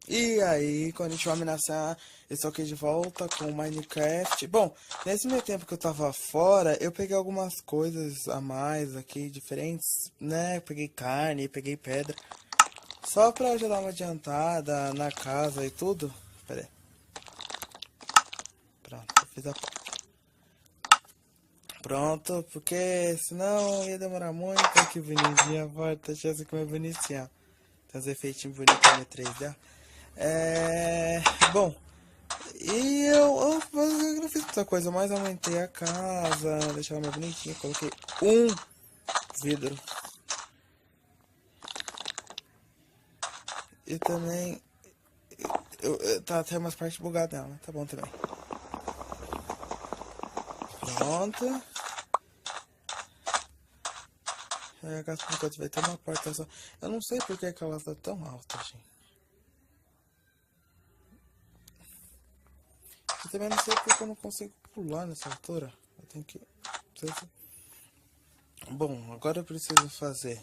E aí, quando a gente vai ameaçar, eu estou aqui de volta com o Minecraft. Bom, nesse meio tempo que eu tava fora, eu peguei algumas coisas a mais aqui, diferentes, né? Peguei carne, peguei pedra. Só pra eu já dar uma adiantada na casa e tudo. Pera aí. Pronto, eu fiz a... Pronto, porque senão ia demorar muito. Olha que bonitinha a porta, deixa eu ver como é bonitinha. Tem uns efeitinhos bonitinhos no 3D. Bom, e eu não fiz muita coisa, mas aumentei a casa, deixei ela mais bonitinha, coloquei um vidro. E também, tá até umas partes bugadas nela, mas tá bom também. Pronto. Aí a casa por enquanto vai ter uma porta só. Eu não sei por que que ela tá tão alta, gente. Eu também não sei porque eu não consigo pular nessa altura. Eu tenho que... Bom, agora eu preciso fazer...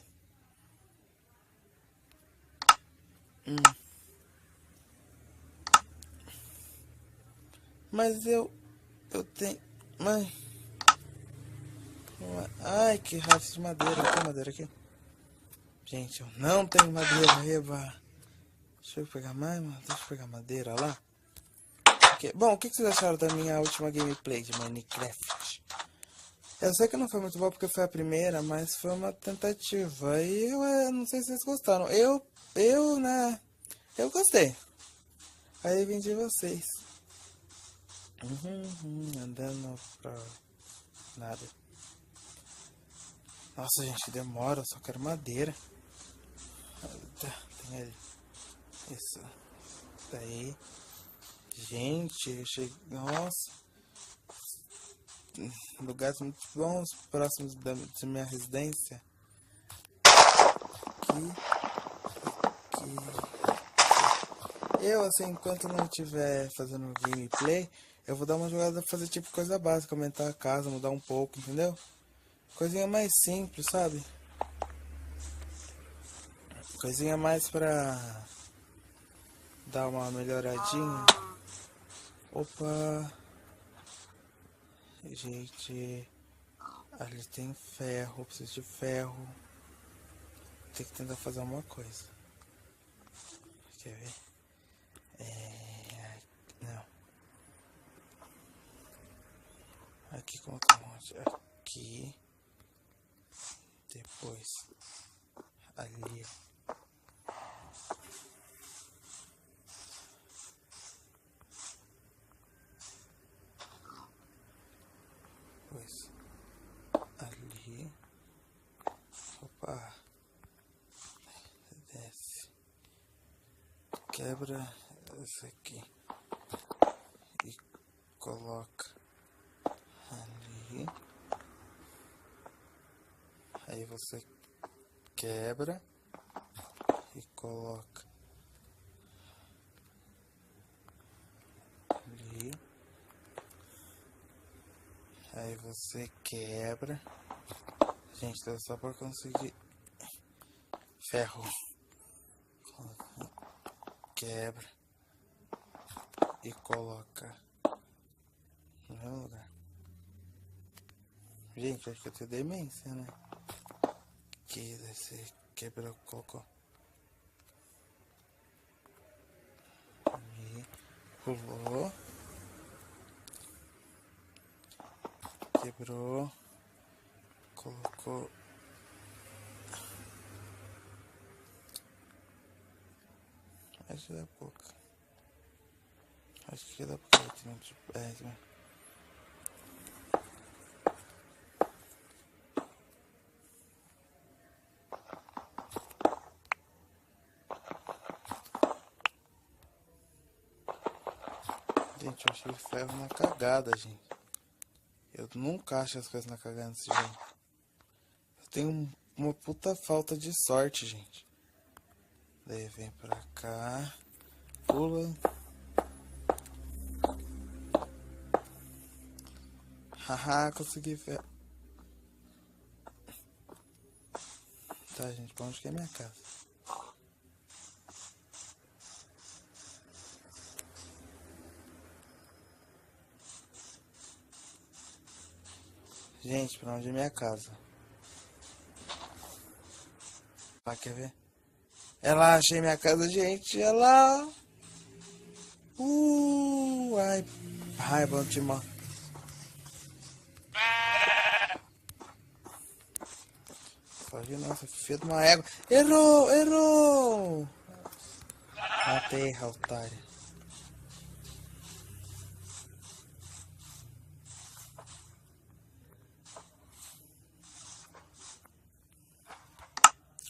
Hum. Mas eu tenho... Mas... Ai, que raça de madeira. Tem madeira aqui? Gente, eu não tenho madeira, eba. Deixa eu pegar mais, mano. Deixa eu pegar madeira lá. Bom, o que vocês acharam da minha última gameplay de Minecraft? Eu sei que não foi muito boa porque foi a primeira, mas foi uma tentativa. E eu não sei se vocês gostaram. Né? Eu gostei. Aí vim de vocês. Andando pra nada. Nossa, gente, demora. Eu só quero madeira. Tem ali. Isso. Daí. Gente, eu cheguei. Nossa. Lugares muito bons, próximos da minha residência. Eu, assim, enquanto não estiver fazendo gameplay, eu vou dar uma jogada pra fazer tipo coisa básica, aumentar a casa, mudar um pouco, entendeu? Coisinha mais simples, sabe? Coisinha mais pra dar uma melhoradinha. Opa! Gente, ali tem ferro, preciso de ferro. Tem que tentar fazer uma coisa. Quer ver? Não. Aqui coloca um monte. Aqui. Depois. Ali. Depois. Ali. Opa. Desce. Quebra essa aqui. E coloca ali. Aí você quebra e coloca ali. Aí você quebra. Gente, dá só pra conseguir ferro. Quebra e coloca no mesmo lugar. Gente, acho que eu tenho demência, né? Que você quebrou, colocou. E pulou. Quebrou. Colocou. Acho que dá pouco. Acho que dá pouco. Gente, eu achei ferro na cagada, gente. Eu nunca acho as coisas na cagada desse jeito. Eu tenho uma puta falta de sorte, gente. Daí vem pra cá. Pula. Haha, consegui ferro. Tá, gente, pra onde que é minha casa? Gente, pra onde é minha casa? Ah, quer ver? Ela achei minha casa, gente. Ela. Ai, raiva de mal. Só que nossa, filho de uma égua. Errou, errou. Matei, otário.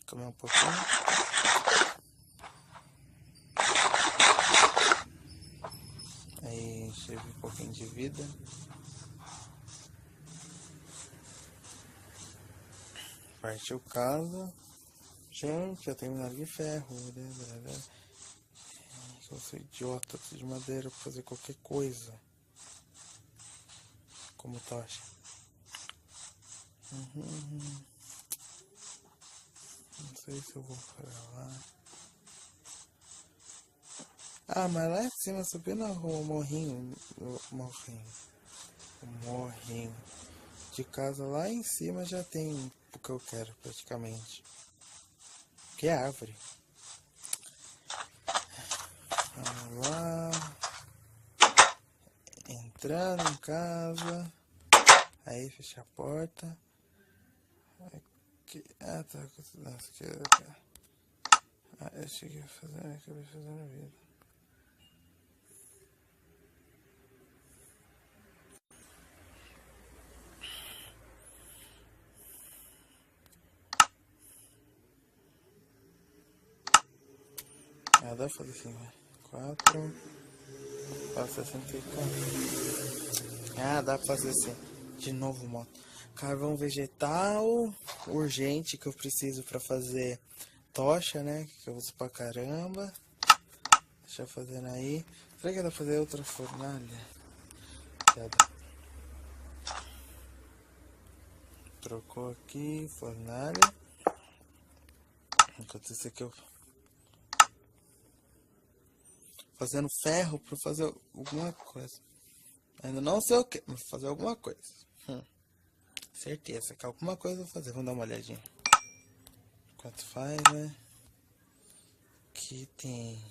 Comer um pouquinho. Aí, tive um pouquinho de vida. Partiu casa. Gente, eu tenho minério de ferro. Eu sou idiota, preciso de madeira pra fazer qualquer coisa. Como tocha. Não sei se eu vou para lá. Ah, mas lá em cima, subindo na rua, morrinho. De casa lá em cima já tem o que eu quero, praticamente. Que é árvore. Vamos lá. Entrando em casa. Aí fecha a porta. Aqui. Ah, tá. Nossa, que... eu cheguei a fazer. Acabei fazendo a vida. Ah, dá pra fazer assim, vai. 4. Para 64. Ah, dá pra fazer assim. De novo, moto. Carvão vegetal urgente que eu preciso pra fazer tocha, né? Que eu uso pra caramba. Deixa eu fazendo aí. Será que dá pra fazer outra fornalha? Já dá. Trocou aqui, fornalha. Enquanto isso aqui eu... Fazendo ferro pra fazer alguma coisa. Ainda não sei o que, mas fazer alguma coisa. Certeza que alguma coisa eu vou fazer. Vamos dar uma olhadinha. Quanto faz, né? Aqui tem...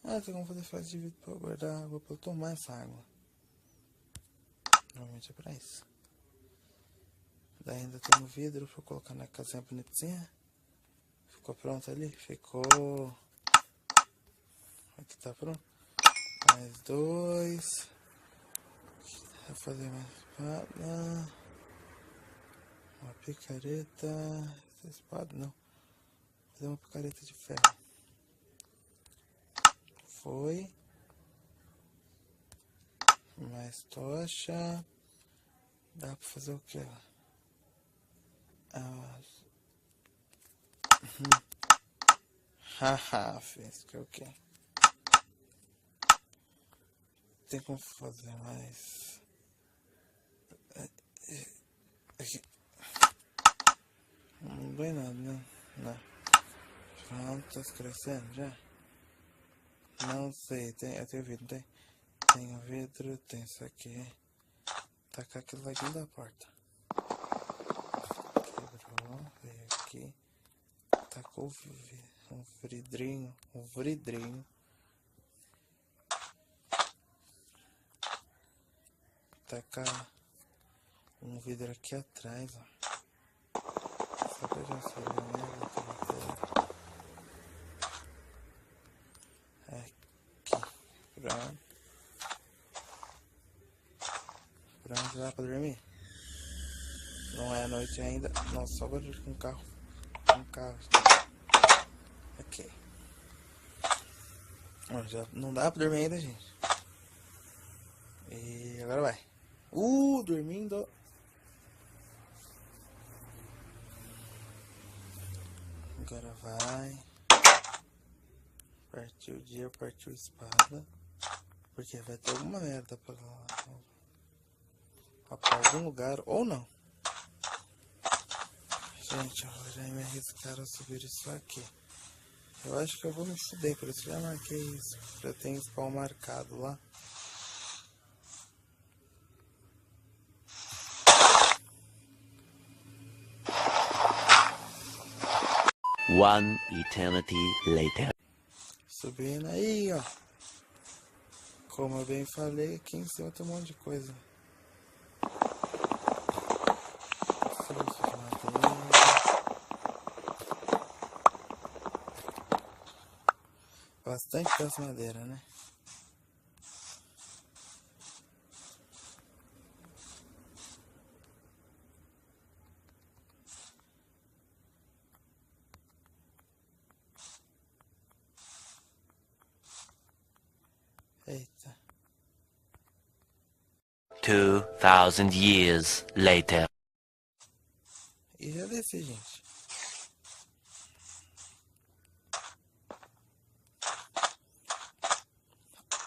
Ah, tem como fazer fase de vidro pra guardar água, pra eu tomar essa água. Normalmente é pra isso. Daí ainda tem um vidro pra eu colocar na casinha bonitinha. Ficou pronto ali? Ficou. Aqui tá pronto. Mais 2. Vou fazer mais espada. Uma picareta. Essa espada não. Vou fazer uma picareta de ferro. Foi. Mais tocha. Dá pra fazer o que? Haha, fez que é o que? Tem como fazer mais. Aqui. Não dói nada, né? Não. Pronto, tá crescendo já? Não sei, eu tenho vidro, tem? Tenho vidro, tem isso aqui. Tacar aquilo lá dentro da porta. Quebrou, veio aqui. Tacou um vidrinho. Tacar um vidro aqui atrás, ó. Só que eu já sei, né? Aqui. Pronto. Pronto, dá pra dormir? Não é noite ainda. Nossa, só barulho com carro. Um carro. Ok. Já não dá pra dormir ainda, gente. E agora vai. Dormindo. Agora vai. Partiu o dia, partiu a espada. Porque vai ter alguma merda pra algum lugar, ou não. Gente, eu vou já me arriscar a subir isso aqui. Eu acho que eu vou me fuder, por isso já marquei isso. Já tenho spawn marcado lá. One eternity later. Subindo aí, ó. Como eu bem falei, aqui em cima tem um monte de coisa. Bastante das madeiras, né? Eita. 2000 years later. E já desci, gente.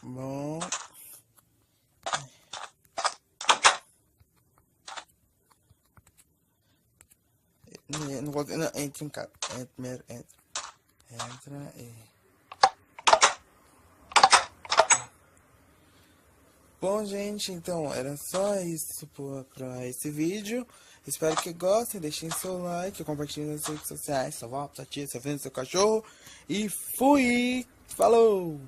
Bom. Não vou. Não, entra em casa. Entra primeiro, entra. Entra e. Bom, gente, então era só isso pra esse vídeo. Espero que gostem, deixem seu like, compartilhem nas redes sociais, sua avó, sua tia, seu filho, seu cachorro. E fui! Falou!